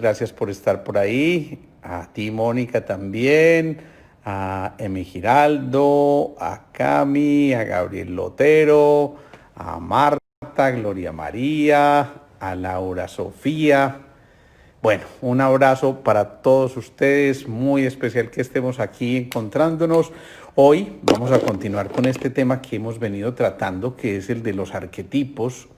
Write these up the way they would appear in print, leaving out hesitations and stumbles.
gracias por estar por ahí. A ti, Mónica, también. A Emi Giraldo, a Cami, a Gabriel Lotero, a Marta, Gloria María, a Laura Sofía. Bueno, un abrazo para todos ustedes, muy especial que estemos aquí encontrándonos. Hoy vamos a continuar con este tema que hemos venido tratando, que es el de los arquetipos,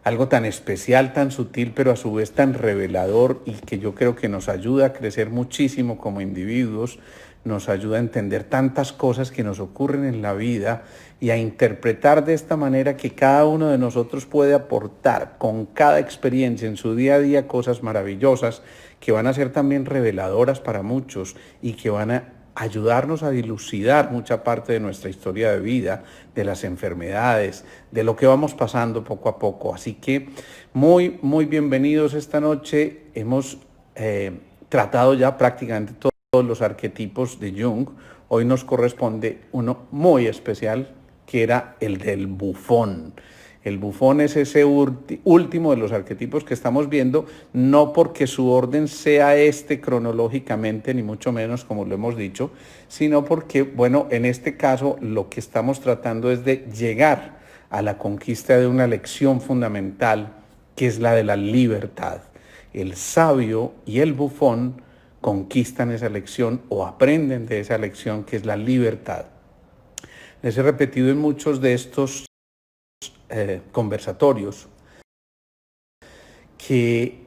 algo tan especial, tan sutil, pero a su vez tan revelador y que yo creo que nos ayuda a crecer muchísimo como individuos, nos ayuda a entender tantas cosas que nos ocurren en la vida y a interpretar de esta manera que cada uno de nosotros puede aportar con cada experiencia en su día a día cosas maravillosas que van a ser también reveladoras para muchos y que van a ayudarnos a dilucidar mucha parte de nuestra historia de vida, de las enfermedades, de lo que vamos pasando poco a poco. Así que muy bienvenidos esta noche. Hemos tratado ya prácticamente todos los arquetipos de Jung. Hoy nos corresponde uno muy especial, que era el del bufón. El bufón es ese último de los arquetipos que estamos viendo, no porque su orden sea cronológicamente, ni mucho menos como lo hemos dicho, sino porque, bueno, en este caso lo que estamos tratando es de llegar a la conquista de una lección fundamental, que es la de la libertad. El sabio y el bufón conquistan esa lección o aprenden de esa lección, que es la libertad. Les he repetido en muchos de estos conversatorios que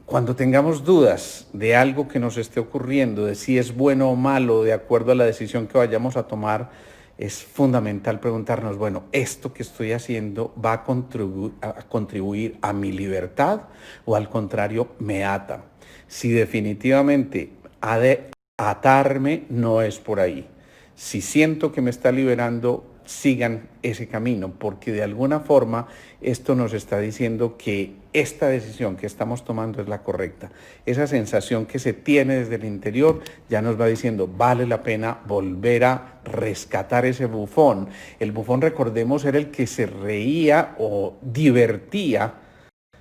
cuando tengamos dudas de algo que nos esté ocurriendo, de si es bueno o malo, de acuerdo a la decisión que vayamos a tomar, es fundamental preguntarnos, bueno, ¿esto que estoy haciendo va a contribuir a mi libertad o al contrario me ata? Si definitivamente ha de atarme, no es por ahí. Si siento que me está liberando, sigan ese camino, porque de alguna forma esto nos está diciendo que esta decisión que estamos tomando es la correcta. Esa sensación que se tiene desde el interior ya nos va diciendo, vale la pena volver a rescatar ese bufón. El bufón, recordemos, era el que se reía o divertía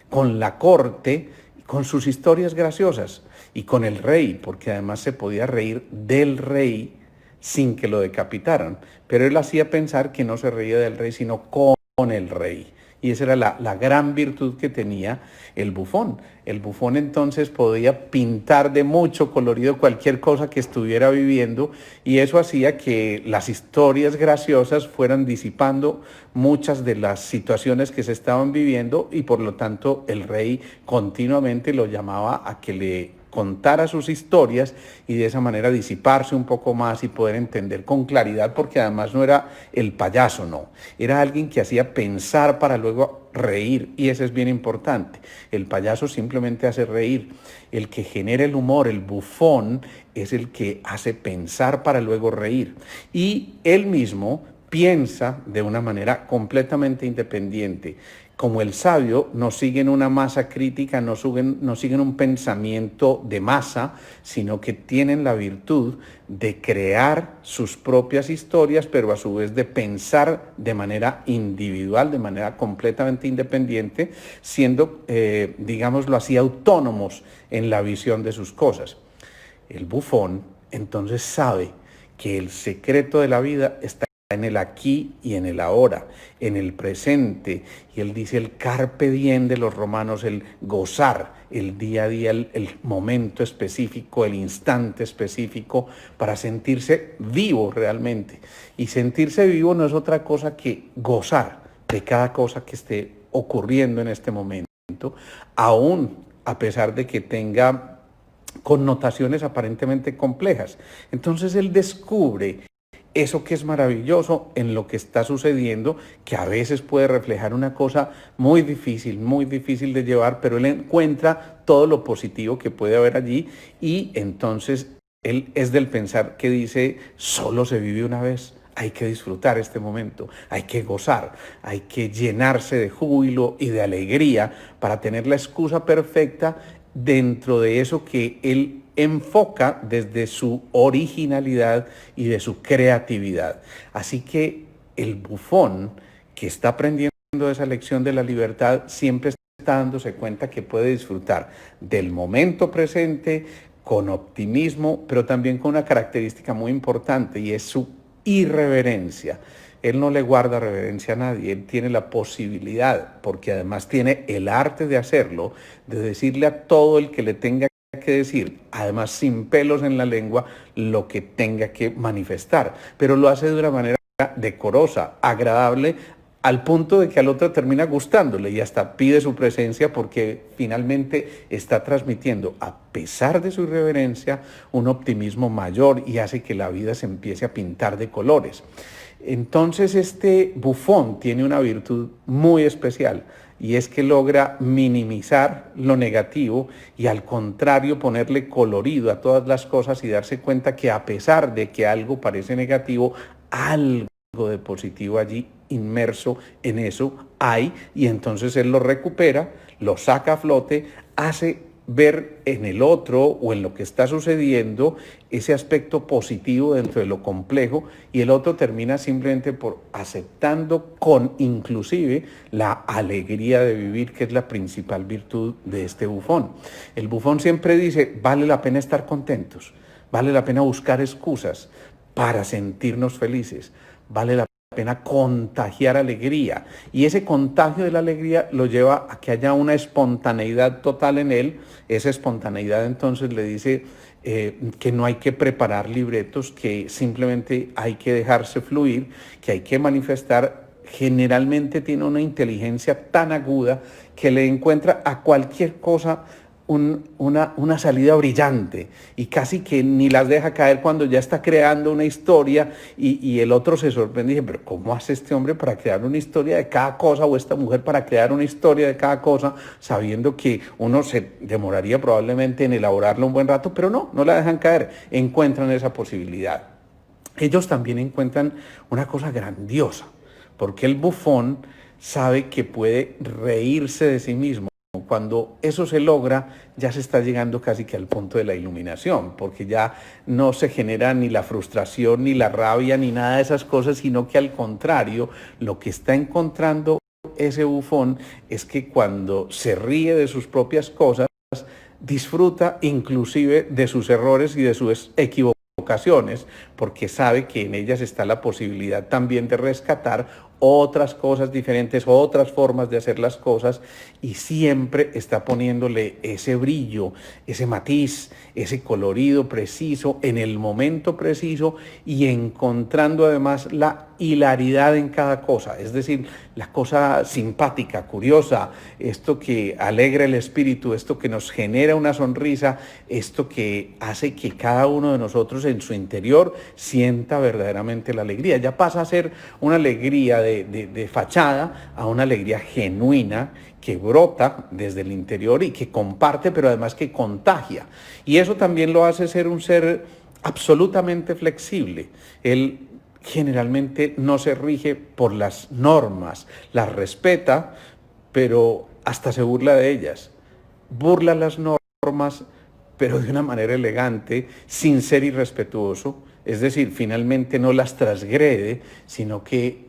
con la corte, con sus historias graciosas y con el rey, porque además se podía reír del rey sin que lo decapitaran, pero él hacía pensar que no se reía del rey, sino con el rey. Y esa era la gran virtud que tenía el bufón. El bufón entonces podía pintar de mucho colorido cualquier cosa que estuviera viviendo, y eso hacía que las historias graciosas fueran disipando muchas de las situaciones que se estaban viviendo, y por lo tanto el rey continuamente lo llamaba a que le contara sus historias y de esa manera disiparse un poco más y poder entender con claridad, porque además no era el payaso, no, era alguien que hacía pensar para luego reír, y eso es bien importante. El payaso simplemente hace reír, el que genera el humor, el bufón, es el que hace pensar para luego reír, y él mismo piensa de una manera completamente independiente. Como el sabio, no siguen una masa crítica, no siguen un pensamiento de masa, sino que tienen la virtud de crear sus propias historias, pero a su vez de pensar de manera individual, de manera completamente independiente, siendo, digámoslo así, autónomos en la visión de sus cosas. El bufón entonces sabe que el secreto de la vida está en el aquí y en el ahora, en el presente. Y él dice el carpe diem de los romanos, el gozar el día a día, el momento específico, el instante específico, para sentirse vivo realmente. Y sentirse vivo no es otra cosa que gozar de cada cosa que esté ocurriendo en este momento, aún a pesar de que tenga connotaciones aparentemente complejas. Entonces él descubre eso que es maravilloso en lo que está sucediendo, que a veces puede reflejar una cosa muy difícil de llevar, pero él encuentra todo lo positivo que puede haber allí, y entonces él es del pensar que dice, solo se vive una vez. Hay que disfrutar este momento, hay que gozar, hay que llenarse de júbilo y de alegría para tener la excusa perfecta dentro de eso que él enfoca desde su originalidad y de su creatividad. Así que el bufón que está aprendiendo esa lección de la libertad siempre está está dándose cuenta que puede disfrutar del momento presente con optimismo, pero también con una característica muy importante y es su irreverencia. Él no le guarda reverencia a nadie, él tiene la posibilidad, porque además tiene el arte de hacerlo, de decirle a todo el que le tenga que decir, además sin pelos en la lengua, lo que tenga que manifestar, pero lo hace de una manera decorosa, agradable, al punto de que al otro termina gustándole y hasta pide su presencia porque finalmente está transmitiendo, a pesar de su irreverencia, un optimismo mayor y hace que la vida se empiece a pintar de colores. Entonces este bufón tiene una virtud muy especial y es que logra minimizar lo negativo y al contrario ponerle colorido a todas las cosas y darse cuenta que a pesar de que algo parece negativo, algo de positivo allí inmerso en eso hay, y entonces él lo recupera, lo saca a flote, hace ver en el otro o en lo que está sucediendo ese aspecto positivo dentro de lo complejo, y el otro termina simplemente por aceptando con inclusive la alegría de vivir, que es la principal virtud de este bufón. El bufón siempre dice, vale la pena estar contentos, vale la pena buscar excusas para sentirnos felices, vale la pena contagiar alegría, y ese contagio de la alegría lo lleva a que haya una espontaneidad total en él. Esa espontaneidad entonces le dice que no hay que preparar libretos, que simplemente hay que dejarse fluir, que hay que manifestar. Generalmente tiene una inteligencia tan aguda que le encuentra a cualquier cosa una salida brillante, y casi que ni las deja caer cuando ya está creando una historia y el otro se sorprende y dice, pero ¿cómo hace este hombre para crear una historia de cada cosa, o esta mujer para crear una historia de cada cosa, sabiendo que uno se demoraría probablemente en elaborarlo un buen rato? Pero no la dejan caer, encuentran esa posibilidad. Ellos también encuentran una cosa grandiosa, porque el bufón sabe que puede reírse de sí mismo. Cuando eso se logra, ya se está llegando casi que al punto de la iluminación, porque ya no se genera ni la frustración, ni la rabia, ni nada de esas cosas, sino que al contrario, lo que está encontrando ese bufón es que cuando se ríe de sus propias cosas, disfruta inclusive de sus errores y de sus equivocaciones, porque sabe que en ellas está la posibilidad también de rescatar otras cosas diferentes, otras formas de hacer las cosas, y siempre está poniéndole ese brillo, ese matiz, ese colorido preciso en el momento preciso, y encontrando además la hilaridad en cada cosa, es decir, la cosa simpática, curiosa, esto que alegra el espíritu, esto que nos genera una sonrisa, esto que hace que cada uno de nosotros en su interior sienta verdaderamente la alegría. Ya pasa a ser una alegría de fachada a una alegría genuina que brota desde el interior y que comparte, pero además que contagia. Y eso también lo hace ser un ser absolutamente flexible. Él generalmente no se rige por las normas, las respeta, pero hasta se burla de ellas. Burla las normas, pero de una manera elegante, sin ser irrespetuoso. Es decir, finalmente no las transgrede, sino que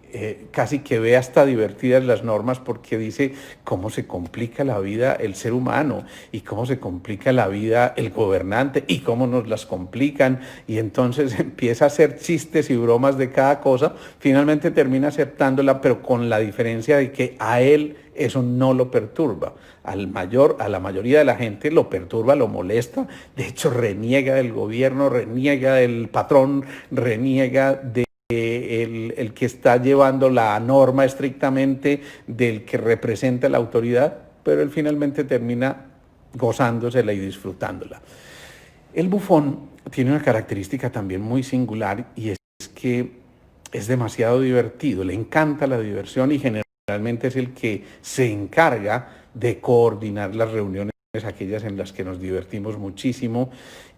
casi que ve hasta divertidas las normas, porque dice cómo se complica la vida el ser humano y cómo se complica la vida el gobernante y cómo nos las complican, y entonces empieza a hacer chistes y bromas de cada cosa. Finalmente termina aceptándola, pero con la diferencia de que a él eso no lo perturba. A la mayoría de la gente lo perturba, lo molesta. De hecho, reniega del gobierno, reniega del patrón, reniega de el que está llevando la norma estrictamente, del que representa la autoridad, pero él finalmente termina gozándosela y disfrutándola. El bufón tiene una característica también muy singular, y es que es demasiado divertido, le encanta la diversión, y generalmente es el que se encarga de coordinar las reuniones, aquellas en las que nos divertimos muchísimo,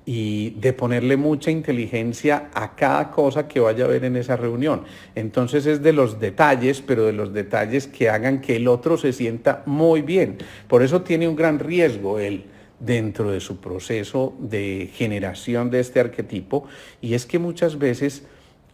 y de ponerle mucha inteligencia a cada cosa que vaya a haber en esa reunión. Entonces es de los detalles, pero de los detalles que hagan que el otro se sienta muy bien. Por eso tiene un gran riesgo él dentro de su proceso de generación de este arquetipo, y es que muchas veces,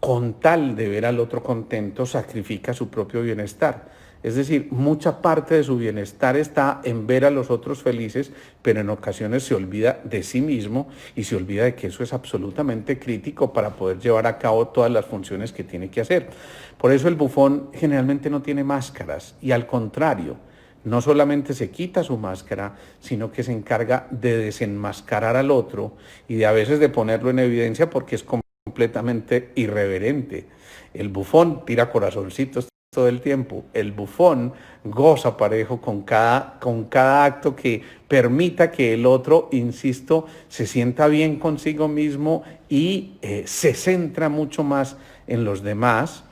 con tal de ver al otro contento, sacrifica su propio bienestar. Es decir, mucha parte de su bienestar está en ver a los otros felices, pero en ocasiones se olvida de sí mismo y se olvida de que eso es absolutamente crítico para poder llevar a cabo todas las funciones que tiene que hacer. Por eso el bufón generalmente no tiene máscaras y al contrario, no solamente se quita su máscara, sino que se encarga de desenmascarar al otro y de a veces de ponerlo en evidencia porque es completamente irreverente. El bufón tira corazoncitos todo el tiempo. El bufón goza parejo con cada acto que permita que el otro, insisto, se sienta bien consigo mismo y se centra mucho más en los demás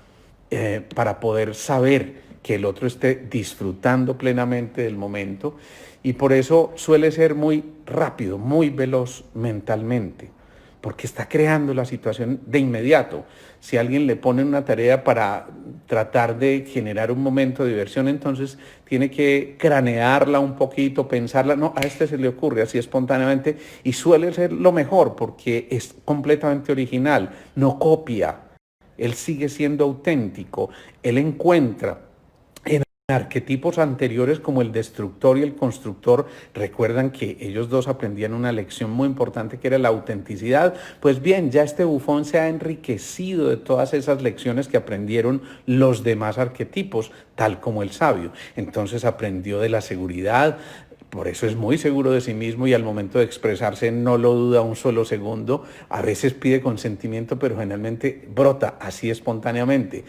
para poder saber que el otro esté disfrutando plenamente del momento y por eso suele ser muy rápido, muy veloz mentalmente, porque está creando la situación de inmediato. Si alguien le pone una tarea para tratar de generar un momento de diversión, entonces tiene que cranearla un poquito, pensarla, no, a este se le ocurre así espontáneamente y suele ser lo mejor porque es completamente original, no copia, él sigue siendo auténtico, él encuentra en arquetipos anteriores como el destructor y el constructor. Recuerdan que ellos dos aprendían una lección muy importante que era la autenticidad. Pues bien, ya este bufón se ha enriquecido de todas esas lecciones que aprendieron los demás arquetipos, tal como el sabio. Entonces aprendió de la seguridad. Por eso es muy seguro de sí mismo y al momento de expresarse no lo duda un solo segundo. A veces pide consentimiento, pero generalmente brota así espontáneamente.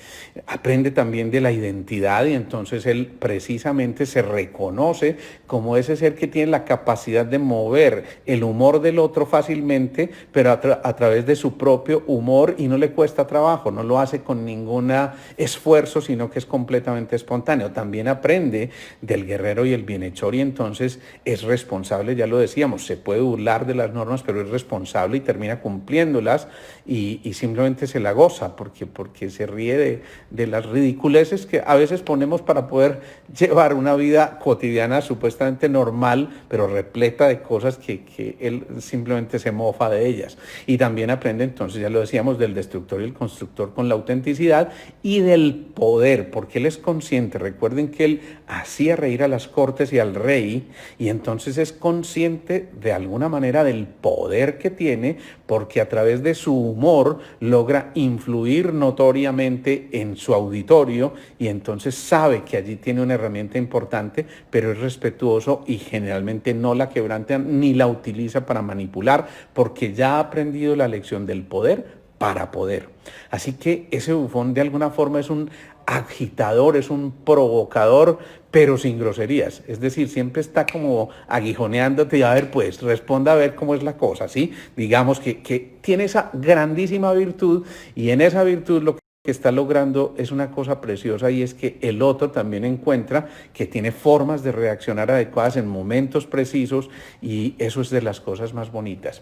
Aprende también de la identidad y entonces él precisamente se reconoce como ese ser que tiene la capacidad de mover el humor del otro fácilmente, pero a través de su propio humor y no le cuesta trabajo, no lo hace con ningún esfuerzo, sino que es completamente espontáneo. También aprende del guerrero y el bienhechor y entonces es responsable, ya lo decíamos, se puede burlar de las normas, pero es responsable y termina cumpliéndolas y simplemente se la goza porque se ríe de las ridiculeces que a veces ponemos para poder llevar una vida cotidiana supuestamente normal, pero repleta de cosas que él simplemente se mofa de ellas. Y también aprende entonces, ya lo decíamos, del destructor y el constructor con la autenticidad y del poder, porque él es consciente. Recuerden que él hacía reír a las cortes y al rey, y entonces es consciente de alguna manera del poder que tiene, porque a través de su humor logra influir notoriamente en su auditorio y entonces sabe que allí tiene una herramienta importante, pero es respetuoso y generalmente no la quebranta ni la utiliza para manipular, porque ya ha aprendido la lección del poder para poder. Así que ese bufón de alguna forma es un agitador, es un provocador, pero sin groserías. Es decir, siempre está como aguijoneándote y a ver, pues, responda a ver cómo es la cosa, ¿sí? Digamos que tiene esa grandísima virtud y en esa virtud lo que está logrando es una cosa preciosa y es que el otro también encuentra que tiene formas de reaccionar adecuadas en momentos precisos y eso es de las cosas más bonitas.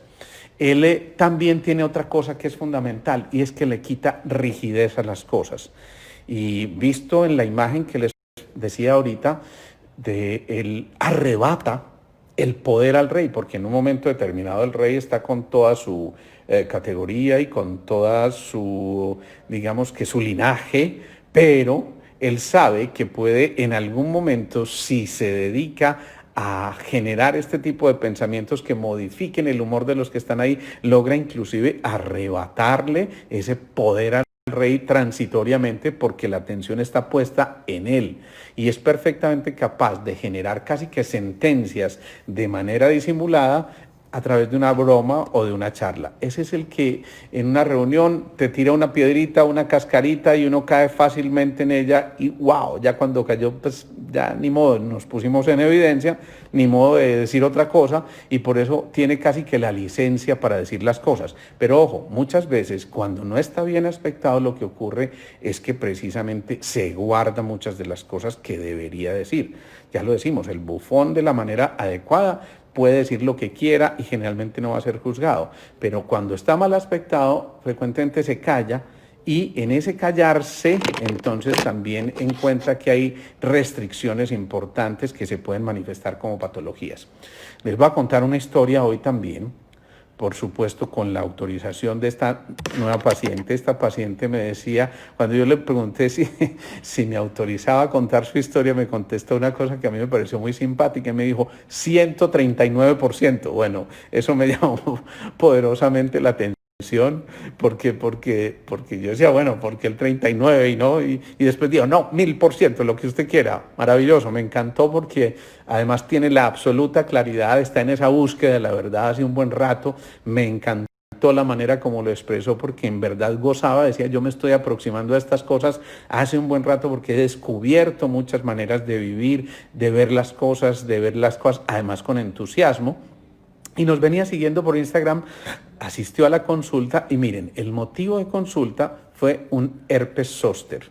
Él también tiene otra cosa que es fundamental y es que le quita rigidez a las cosas. Y visto en la imagen que les decía ahorita, él arrebata el poder al rey, porque en un momento determinado el rey está con toda su categoría y con toda su, digamos que su linaje, pero él sabe que puede en algún momento, si se dedica a generar este tipo de pensamientos que modifiquen el humor de los que están ahí, logra inclusive arrebatarle ese poder al rey transitoriamente porque la atención está puesta en él y es perfectamente capaz de generar casi que sentencias de manera disimulada a través de una broma o de una charla. Ese es el que en una reunión te tira una piedrita, una cascarita y uno cae fácilmente en ella y wow, ya cuando cayó pues ya ni modo, nos pusimos en evidencia, ni modo de decir otra cosa y por eso tiene casi que la licencia para decir las cosas. Pero ojo, muchas veces cuando no está bien aspectado lo que ocurre es que precisamente se guarda muchas de las cosas que debería decir. Ya lo decimos, el bufón de la manera adecuada puede decir lo que quiera y generalmente no va a ser juzgado, pero cuando está mal aspectado, frecuentemente se calla y en ese callarse, entonces también encuentra que hay restricciones importantes que se pueden manifestar como patologías. Les voy a contar una historia hoy también, por supuesto, con la autorización de esta nueva paciente. Esta paciente me decía, cuando yo le pregunté si me autorizaba a contar su historia, me contestó una cosa que a mí me pareció muy simpática y me dijo 139%. Bueno, eso me llamó poderosamente la atención. Porque yo decía, bueno, porque el 39 y no, y después digo, no, 1000%, lo que usted quiera. Maravilloso, me encantó porque además tiene la absoluta claridad, está en esa búsqueda de la verdad hace un buen rato, me encantó la manera como lo expresó porque en verdad gozaba, decía yo me estoy aproximando a estas cosas hace un buen rato porque he descubierto muchas maneras de vivir, de ver las cosas, además con entusiasmo. Y nos venía siguiendo por Instagram, asistió a la consulta y miren, el motivo de consulta fue un herpes zóster.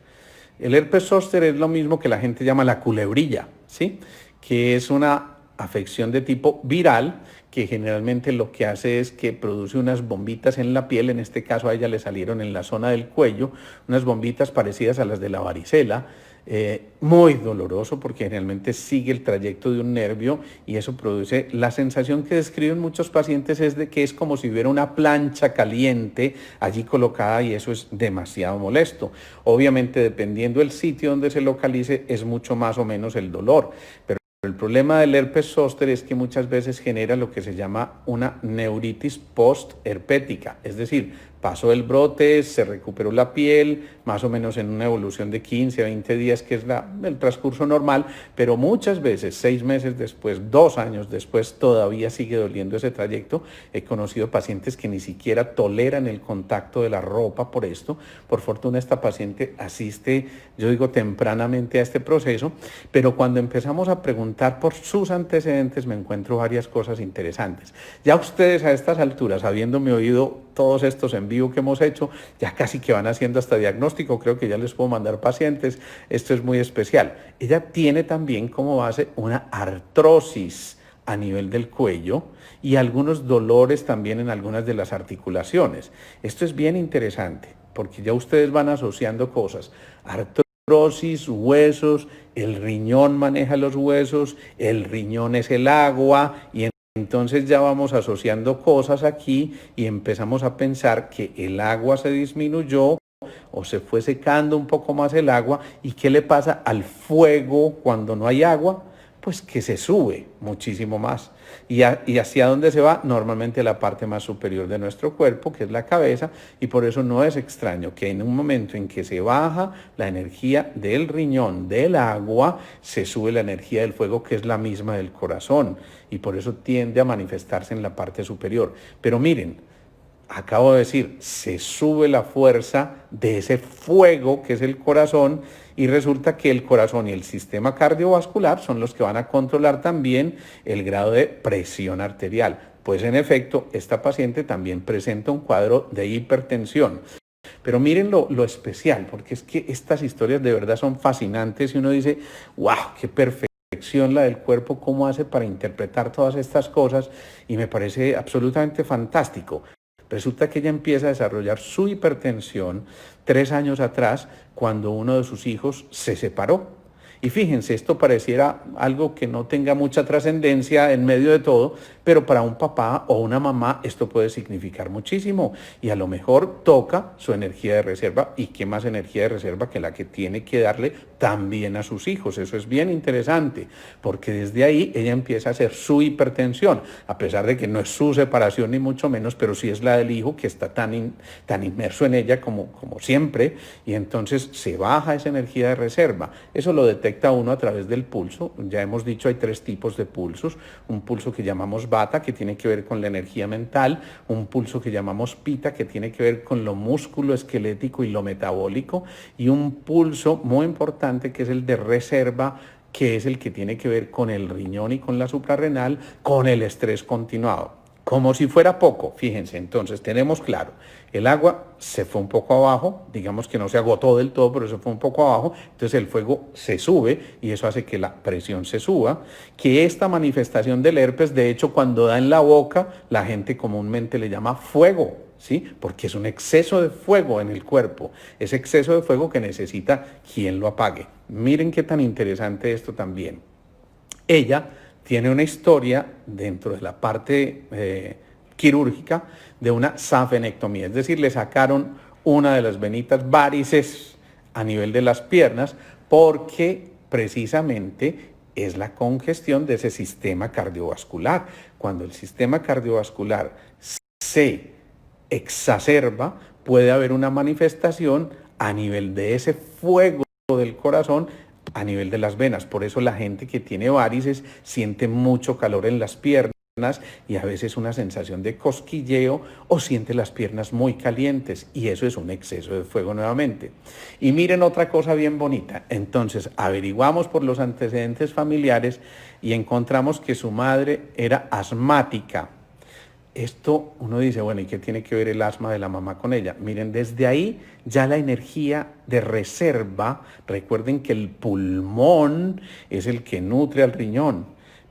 El herpes zóster es lo mismo que la gente llama la culebrilla, ¿sí? Que es una afección de tipo viral que generalmente lo que hace es que produce unas bombitas en la piel, en este caso a ella le salieron en la zona del cuello, unas bombitas parecidas a las de la varicela, muy doloroso porque generalmente sigue el trayecto de un nervio y eso produce la sensación que describen muchos pacientes es de que es como si hubiera una plancha caliente allí colocada y eso es demasiado molesto. Obviamente dependiendo del sitio donde se localice es mucho más o menos el dolor, pero el problema del herpes zóster es que muchas veces genera lo que se llama una neuritis postherpética, es decir, pasó el brote, se recuperó la piel, más o menos en una evolución de 15 a 20 días, que es el transcurso normal, pero muchas veces, 6 meses después, 2 años después, todavía sigue doliendo ese trayecto. He conocido pacientes que ni siquiera toleran el contacto de la ropa por esto. Por fortuna, esta paciente asiste, yo digo, tempranamente a este proceso, pero cuando empezamos a preguntar por sus antecedentes, me encuentro varias cosas interesantes. Ya ustedes a estas alturas, habiéndome oído todos estos en vivo que hemos hecho, ya casi que van haciendo hasta diagnóstico, creo que ya les puedo mandar pacientes, esto es muy especial. Ella tiene también como base una artrosis a nivel del cuello y algunos dolores también en algunas de las articulaciones. Esto es bien interesante, porque ya ustedes van asociando cosas, artrosis, huesos, el riñón maneja los huesos, el riñón es el agua y entonces ya vamos asociando cosas aquí y empezamos a pensar que el agua se disminuyó o se fue secando un poco más el agua. ¿Y qué le pasa al fuego cuando no hay agua? Pues que se sube muchísimo más. ¿Y hacia dónde se va? Normalmente la parte más superior de nuestro cuerpo, que es la cabeza, y por eso no es extraño que en un momento en que se baja la energía del riñón, del agua, se sube la energía del fuego, que es la misma del corazón, y por eso tiende a manifestarse en la parte superior. Pero miren, acabo de decir, se sube la fuerza de ese fuego que es el corazón y resulta que el corazón y el sistema cardiovascular son los que van a controlar también el grado de presión arterial. Pues en efecto, esta paciente también presenta un cuadro de hipertensión. Pero miren lo especial, porque es que estas historias de verdad son fascinantes y uno dice, wow, qué perfección la del cuerpo, cómo hace para interpretar todas estas cosas y me parece absolutamente fantástico. Resulta que ella empieza a desarrollar su hipertensión 3 años atrás cuando uno de sus hijos se separó. Y fíjense, esto pareciera algo que no tenga mucha trascendencia en medio de todo, pero para un papá o una mamá esto puede significar muchísimo y a lo mejor toca su energía de reserva y qué más energía de reserva que la que tiene que darle también a sus hijos. Eso es bien interesante porque desde ahí ella empieza a hacer su hipertensión, a pesar de que no es su separación ni mucho menos, pero sí es la del hijo que está tan inmerso en ella como siempre y entonces se baja esa energía de reserva. Eso lo detecta uno a través del pulso. Ya hemos dicho, hay 3 tipos de pulsos. Un pulso que llamamos bata, que tiene que ver con la energía mental. Un pulso que llamamos pita, que tiene que ver con lo músculo esquelético y lo metabólico. Y un pulso muy importante que es el de reserva, que es el que tiene que ver con el riñón y con la suprarrenal, con el estrés continuado. Como si fuera poco, fíjense, entonces tenemos claro, el agua se fue un poco abajo, digamos que no se agotó del todo, pero se fue un poco abajo, entonces el fuego se sube y eso hace que la presión se suba, que esta manifestación del herpes, de hecho, cuando da en la boca, la gente comúnmente le llama fuego, ¿sí? Porque es un exceso de fuego en el cuerpo, ese exceso de fuego que necesita quien lo apague. Miren qué tan interesante esto también. Ella tiene una historia dentro de la parte quirúrgica de una safenectomía, es decir, le sacaron una de las venitas varices a nivel de las piernas porque precisamente es la congestión de ese sistema cardiovascular. Cuando el sistema cardiovascular se exacerba, puede haber una manifestación a nivel de ese fuego del corazón, a nivel de las venas. Por eso la gente que tiene varices siente mucho calor en las piernas y a veces una sensación de cosquilleo o siente las piernas muy calientes, y eso es un exceso de fuego nuevamente. Y miren otra cosa bien bonita. Entonces averiguamos por los antecedentes familiares y encontramos que su madre era asmática. Esto uno dice, bueno, ¿y qué tiene que ver el asma de la mamá con ella? Miren, desde ahí ya la energía de reserva, recuerden que el pulmón es el que nutre al riñón,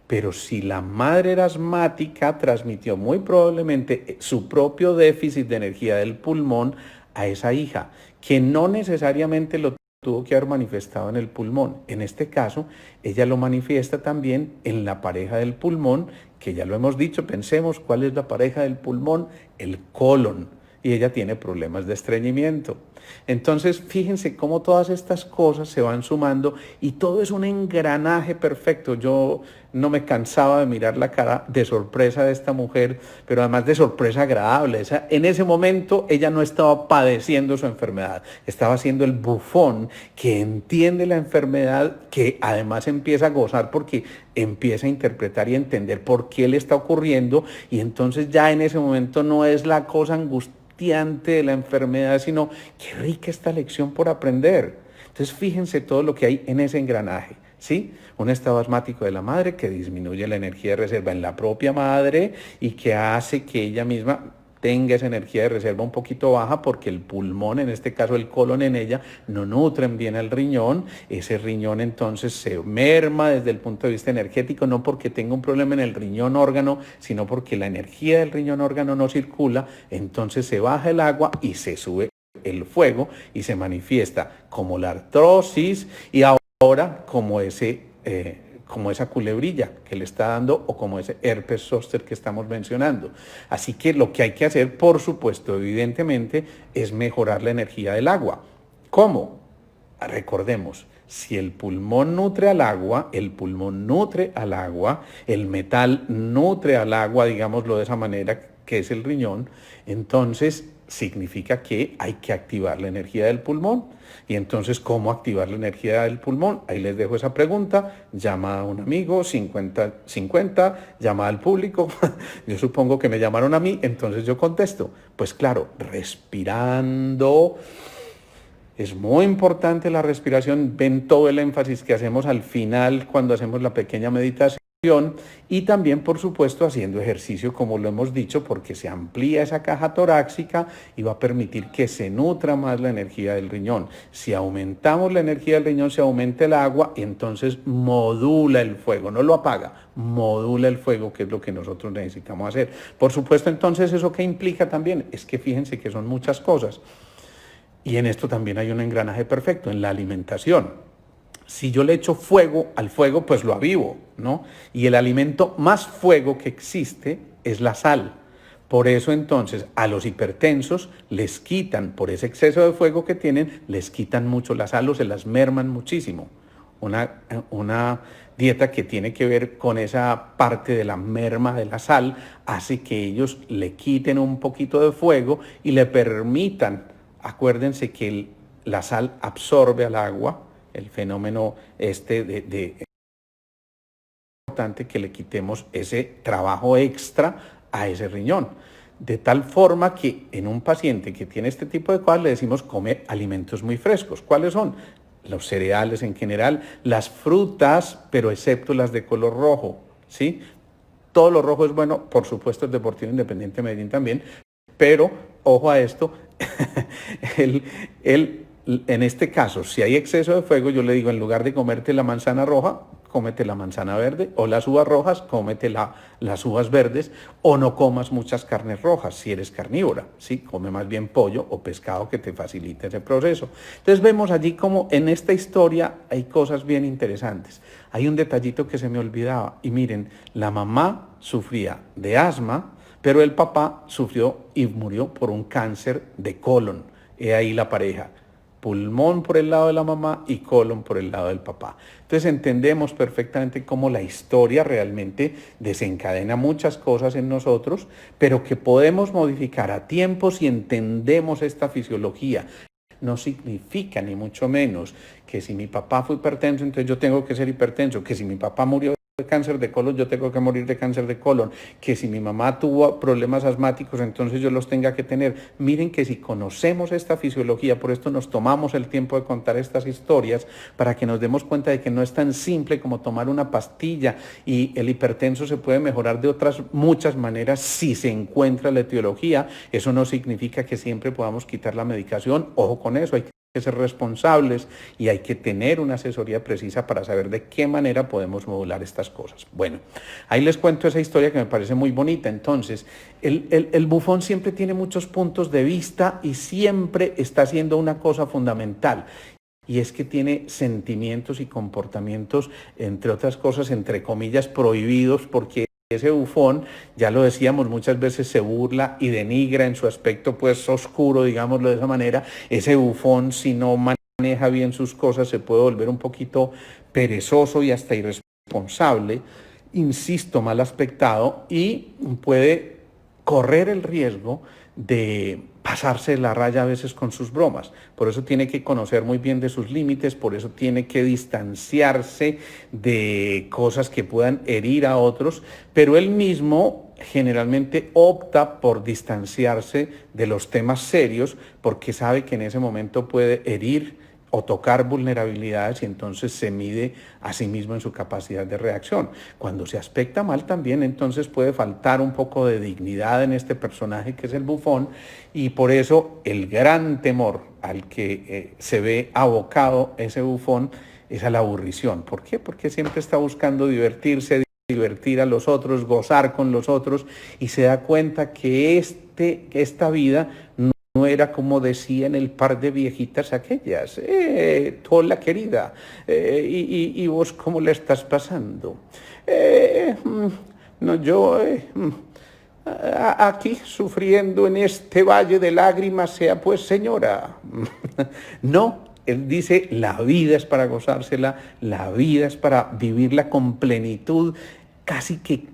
pero si la madre era asmática, transmitió muy probablemente su propio déficit de energía del pulmón a esa hija, que no necesariamente lo tuvo que haber manifestado en el pulmón. En este caso, ella lo manifiesta también en la pareja del pulmón, que ya lo hemos dicho, pensemos cuál es la pareja del pulmón, el colon, y ella tiene problemas de estreñimiento. Entonces, fíjense cómo todas estas cosas se van sumando y todo es un engranaje perfecto. Yo no me cansaba de mirar la cara de sorpresa de esta mujer, pero además de sorpresa agradable. En ese momento ella no estaba padeciendo su enfermedad, estaba siendo el bufón que entiende la enfermedad, que además empieza a gozar porque empieza a interpretar y entender por qué le está ocurriendo, y entonces ya en ese momento no es la cosa angustiosa de la enfermedad, sino qué rica esta lección por aprender. Entonces fíjense todo lo que hay en ese engranaje, ¿sí? Un estado asmático de la madre que disminuye la energía de reserva en la propia madre y que hace que ella misma tenga esa energía de reserva un poquito baja porque el pulmón, en este caso el colon en ella, no nutren bien al riñón. Ese riñón entonces se merma desde el punto de vista energético, no porque tenga un problema en el riñón órgano, sino porque la energía del riñón órgano no circula, entonces se baja el agua y se sube el fuego y se manifiesta como la artrosis y ahora como como esa culebrilla que le está dando o como ese herpes zóster que estamos mencionando. Así que lo que hay que hacer, por supuesto, evidentemente, es mejorar la energía del agua. ¿Cómo? Recordemos, si el pulmón nutre al agua, el pulmón nutre al agua, el metal nutre al agua, digámoslo de esa manera, que es el riñón, entonces significa que hay que activar la energía del pulmón. Y entonces, ¿cómo activar la energía del pulmón? Ahí les dejo esa pregunta. Llama a un amigo, 50-50, llama al público. Yo supongo que me llamaron a mí, entonces yo contesto. Pues claro, respirando. Es muy importante la respiración. Ven todo el énfasis que hacemos al final cuando hacemos la pequeña meditación. Y también, por supuesto, haciendo ejercicio, como lo hemos dicho, porque se amplía esa caja torácica y va a permitir que se nutra más la energía del riñón. Si aumentamos la energía del riñón, se aumenta el agua y entonces modula el fuego, no lo apaga, modula el fuego, que es lo que nosotros necesitamos hacer. Por supuesto, entonces, ¿eso qué implica también? Es que fíjense que son muchas cosas. Y en esto también hay un engranaje perfecto, en la alimentación. Si yo le echo fuego al fuego, pues lo avivo, ¿no? Y el alimento más fuego que existe es la sal. Por eso entonces a los hipertensos les quitan, por ese exceso de fuego que tienen, les quitan mucho la sal o se las merman muchísimo. Una dieta que tiene que ver con esa parte de la merma de la sal hace que ellos le quiten un poquito de fuego y le permitan, acuérdense que la sal absorbe al agua, el fenómeno importante que le quitemos ese trabajo extra a ese riñón. De tal forma que en un paciente que tiene este tipo de cosas le decimos come alimentos muy frescos. ¿Cuáles son? Los cereales en general, las frutas, pero excepto las de color rojo, ¿sí? Todo lo rojo es bueno, por supuesto el Deportivo Independiente de Medellín también, pero ojo a esto, en este caso, si hay exceso de fuego, yo le digo, en lugar de comerte la manzana roja, cómete la manzana verde, o las uvas rojas, cómete las uvas verdes, o no comas muchas carnes rojas si eres carnívora, ¿sí? Come más bien pollo o pescado que te facilite ese proceso. Entonces vemos allí como en esta historia hay cosas bien interesantes. Hay un detallito que se me olvidaba, y miren, la mamá sufría de asma, pero el papá sufrió y murió por un cáncer de colon. He ahí la pareja. Pulmón por el lado de la mamá y colon por el lado del papá. Entonces entendemos perfectamente cómo la historia realmente desencadena muchas cosas en nosotros, pero que podemos modificar a tiempo si entendemos esta fisiología. No significa ni mucho menos que si mi papá fue hipertenso, entonces yo tengo que ser hipertenso, que si mi papá murió de cáncer de colon, yo tengo que morir de cáncer de colon, que si mi mamá tuvo problemas asmáticos, entonces yo los tenga que tener. Miren que si conocemos esta fisiología, por esto nos tomamos el tiempo de contar estas historias, para que nos demos cuenta de que no es tan simple como tomar una pastilla, y el hipertenso se puede mejorar de otras muchas maneras si se encuentra la etiología. Eso no significa que siempre podamos quitar la medicación, ojo con eso, hay que ser responsables y hay que tener una asesoría precisa para saber de qué manera podemos modular estas cosas. Bueno, ahí les cuento esa historia que me parece muy bonita. Entonces, el bufón siempre tiene muchos puntos de vista y siempre está haciendo una cosa fundamental. Y es que tiene sentimientos y comportamientos, entre otras cosas, entre comillas, prohibidos, porque ese bufón, ya lo decíamos, muchas veces se burla y denigra en su aspecto pues oscuro, digámoslo de esa manera. Ese bufón, si no maneja bien sus cosas, se puede volver un poquito perezoso y hasta irresponsable, insisto, mal aspectado, y puede correr el riesgo de pasarse la raya a veces con sus bromas. Por eso tiene que conocer muy bien de sus límites, por eso tiene que distanciarse de cosas que puedan herir a otros, pero él mismo generalmente opta por distanciarse de los temas serios porque sabe que en ese momento puede herir o tocar vulnerabilidades, y entonces se mide a sí mismo en su capacidad de reacción. Cuando se aspecta mal también, entonces puede faltar un poco de dignidad en este personaje que es el bufón, y por eso el gran temor al que se ve abocado ese bufón es a la aburrición. ¿Por qué? Porque siempre está buscando divertirse, divertir a los otros, gozar con los otros, y se da cuenta que esta vida no era como decían el par de viejitas aquellas. Hola querida, y vos cómo le estás pasando? No, yo aquí sufriendo en este valle de lágrimas, sea pues señora. No, él dice, la vida es para gozársela, la vida es para vivirla con plenitud, casi que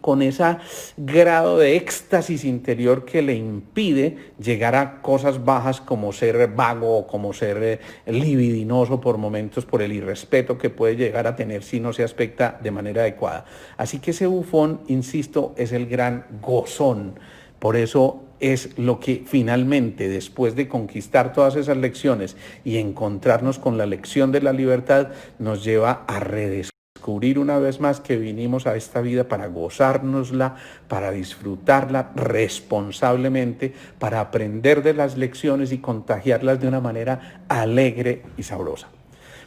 con ese grado de éxtasis interior que le impide llegar a cosas bajas como ser vago o como ser libidinoso por momentos, por el irrespeto que puede llegar a tener si no se aspecta de manera adecuada. Así que ese bufón, insisto, es el gran gozón. Por eso es lo que finalmente, después de conquistar todas esas lecciones y encontrarnos con la lección de la libertad, nos lleva a redescubrir una vez más que vinimos a esta vida para gozárnosla, para disfrutarla responsablemente, para aprender de las lecciones y contagiarlas de una manera alegre y sabrosa.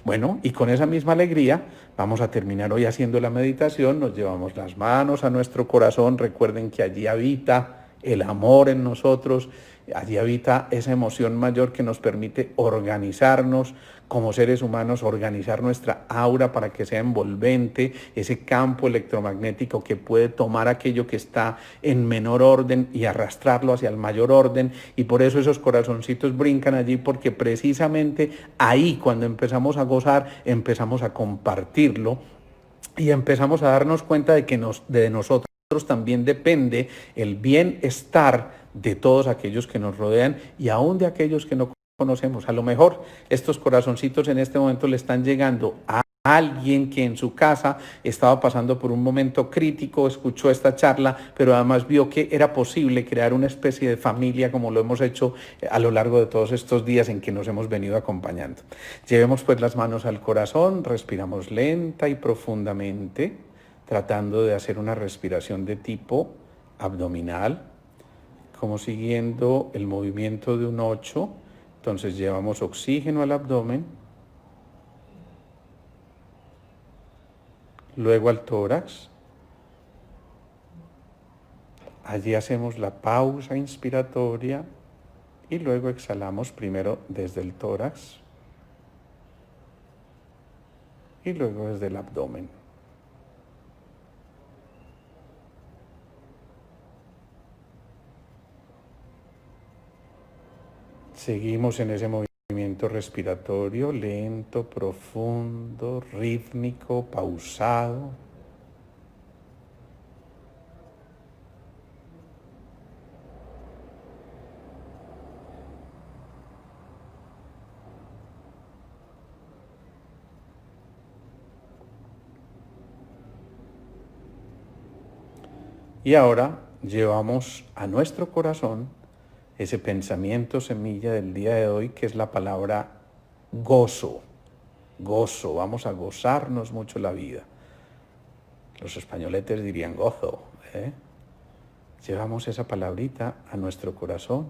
Bueno, y con esa misma alegría vamos a terminar hoy haciendo la meditación. Nos llevamos las manos a nuestro corazón. Recuerden que allí habita el amor en nosotros, allí habita esa emoción mayor que nos permite organizarnos como seres humanos, organizar nuestra aura para que sea envolvente, ese campo electromagnético que puede tomar aquello que está en menor orden y arrastrarlo hacia el mayor orden, y por eso esos corazoncitos brincan allí, porque precisamente ahí, cuando empezamos a gozar, empezamos a compartirlo y empezamos a darnos cuenta de que de nosotros también depende el bienestar de todos aquellos que nos rodean y aún de aquellos que no conocemos. A lo mejor estos corazoncitos en este momento le están llegando a alguien que en su casa estaba pasando por un momento crítico, escuchó esta charla, pero además vio que era posible crear una especie de familia como lo hemos hecho a lo largo de todos estos días en que nos hemos venido acompañando. Llevemos pues las manos al corazón, respiramos lenta y profundamente, tratando de hacer una respiración de tipo abdominal, como siguiendo el movimiento de un 8. Entonces llevamos oxígeno al abdomen, luego al tórax. Allí hacemos la pausa inspiratoria y luego exhalamos primero desde el tórax y luego desde el abdomen. Seguimos en ese movimiento respiratorio, lento, profundo, rítmico, pausado. Y ahora llevamos a nuestro corazón ese pensamiento semilla del día de hoy, que es la palabra gozo. Gozo, vamos a gozarnos mucho la vida. Los españoletes dirían gozo, ¿eh? Llevamos esa palabrita a nuestro corazón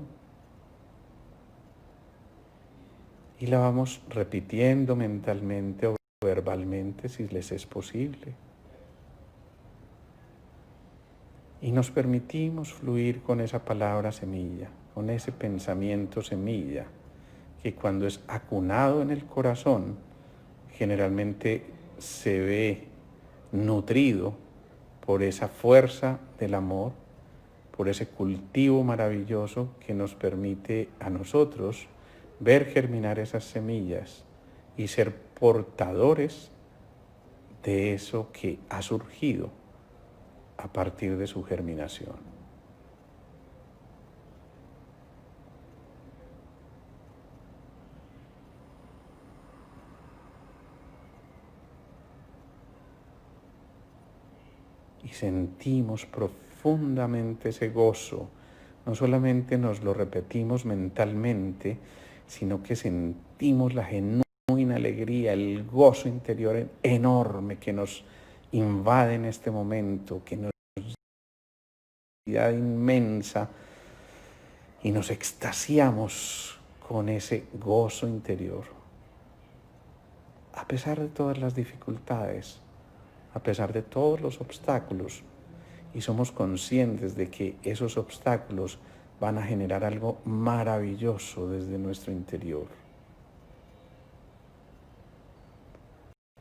y la vamos repitiendo mentalmente o verbalmente si les es posible. Y nos permitimos fluir con esa palabra semilla, con ese pensamiento semilla, que cuando es acunado en el corazón, generalmente se ve nutrido por esa fuerza del amor, por ese cultivo maravilloso que nos permite a nosotros ver germinar esas semillas y ser portadores de eso que ha surgido a partir de su germinación. Y sentimos profundamente ese gozo. No solamente nos lo repetimos mentalmente, sino que sentimos la genuina alegría, el gozo interior enorme que nos invade en este momento, que nos da inmensa y nos extasiamos con ese gozo interior. A pesar de todas las dificultades, a pesar de todos los obstáculos, y somos conscientes de que esos obstáculos van a generar algo maravilloso desde nuestro interior.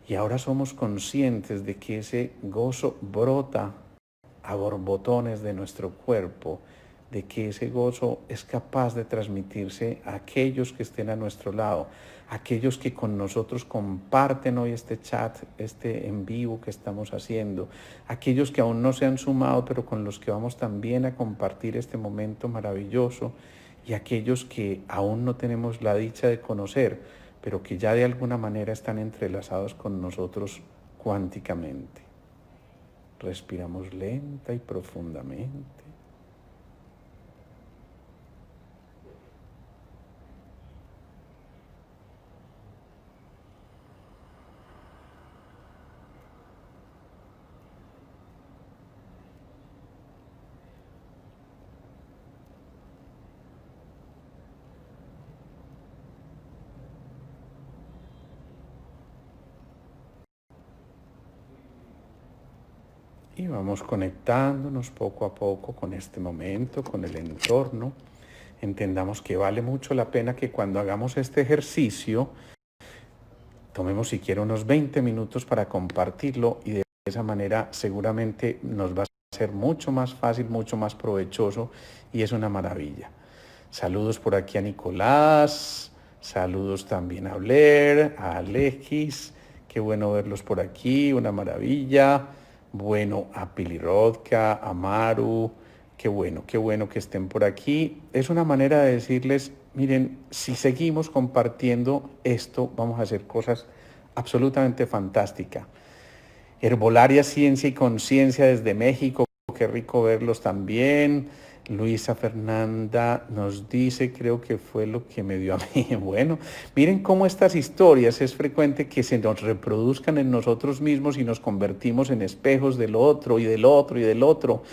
Y ahora somos conscientes de que ese gozo brota a borbotones de nuestro cuerpo, de que ese gozo es capaz de transmitirse a aquellos que estén a nuestro lado, aquellos que con nosotros comparten hoy este chat, este en vivo que estamos haciendo, aquellos que aún no se han sumado, pero con los que vamos también a compartir este momento maravilloso, y aquellos que aún no tenemos la dicha de conocer, pero que ya de alguna manera están entrelazados con nosotros cuánticamente. Respiramos lenta y profundamente. Y vamos conectándonos poco a poco con este momento, con el entorno. Entendamos que vale mucho la pena que cuando hagamos este ejercicio, tomemos siquiera unos 20 minutos para compartirlo, y de esa manera seguramente nos va a ser mucho más fácil, mucho más provechoso, y es una maravilla. Saludos por aquí a Nicolás, saludos también a Blair, a Alexis, qué bueno verlos por aquí, una maravilla. Bueno, a Pilirodka, a Maru, qué bueno que estén por aquí. Es una manera de decirles, miren, si seguimos compartiendo esto, vamos a hacer cosas absolutamente fantásticas. Herbolaria Ciencia y Conciencia desde México, qué rico verlos también. Luisa Fernanda nos dice, creo que fue lo que me dio a mí. Bueno, miren cómo estas historias es frecuente que se nos reproduzcan en nosotros mismos y nos convertimos en espejos del otro y del otro y del otro.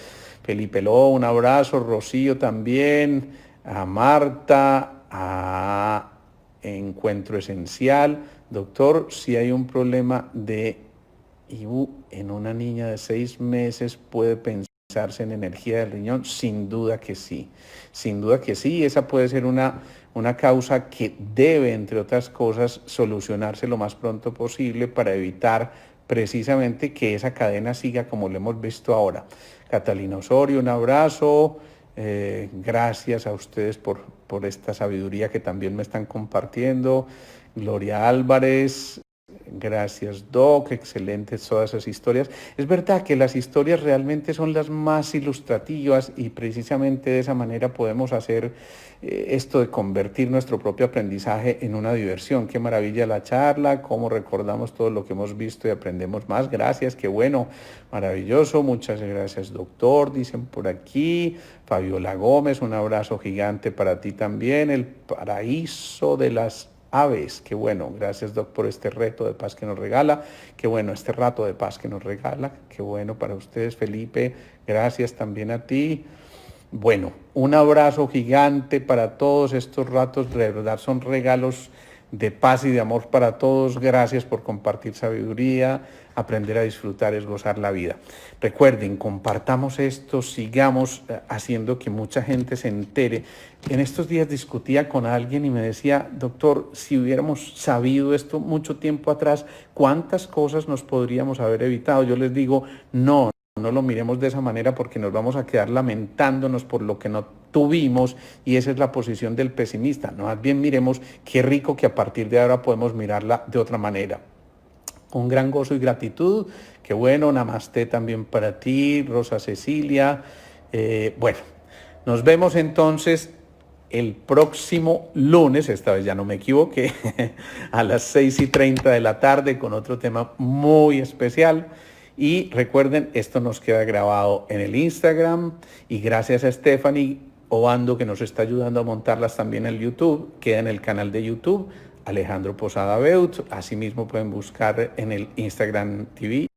Felipe Ló, un abrazo. Rocío también, a Marta, a Encuentro Esencial. Doctor, si hay un problema de IBU en una niña de 6 meses, ¿puede pensarse en energía del riñón? Sin duda que sí, sin duda que sí. Esa puede ser una causa que debe, entre otras cosas, solucionarse lo más pronto posible para evitar precisamente que esa cadena siga como lo hemos visto ahora. Catalina Osorio, un abrazo. Gracias a ustedes por esta sabiduría que también me están compartiendo. Gloria Álvarez, gracias Doc, excelentes todas esas historias. Es verdad que las historias realmente son las más ilustrativas y precisamente de esa manera podemos hacer esto de convertir nuestro propio aprendizaje en una diversión. Qué maravilla la charla, cómo recordamos todo lo que hemos visto y aprendemos más. Gracias, qué bueno, maravilloso. Muchas gracias doctor, dicen por aquí. Fabiola Gómez, un abrazo gigante para ti también. El paraíso de las aves, qué bueno, gracias Doc por este reto de paz que nos regala, qué bueno este rato de paz que nos regala, qué bueno para ustedes Felipe, gracias también a ti. Bueno, un abrazo gigante para todos estos ratos, de verdad son regalos de paz y de amor para todos. Gracias por compartir sabiduría. Aprender a disfrutar es gozar la vida. Recuerden, compartamos esto, sigamos haciendo que mucha gente se entere. En estos días discutía con alguien y me decía, doctor, si hubiéramos sabido esto mucho tiempo atrás, ¿cuántas cosas nos podríamos haber evitado? Yo les digo, no lo miremos de esa manera porque nos vamos a quedar lamentándonos por lo que no tuvimos y esa es la posición del pesimista. No, más bien miremos qué rico que a partir de ahora podemos mirarla de otra manera. Con gran gozo y gratitud. Qué bueno, namaste también para ti, Rosa Cecilia. Bueno, nos vemos entonces el próximo lunes, esta vez ya no me equivoqué, a las 6:30 de la tarde con otro tema muy especial. Y recuerden, esto nos queda grabado en el Instagram y gracias a Stephanie Obando que nos está ayudando a montarlas también en el YouTube, queda en el canal de YouTube Alejandro Posada Beut. Asimismo pueden buscar en el Instagram TV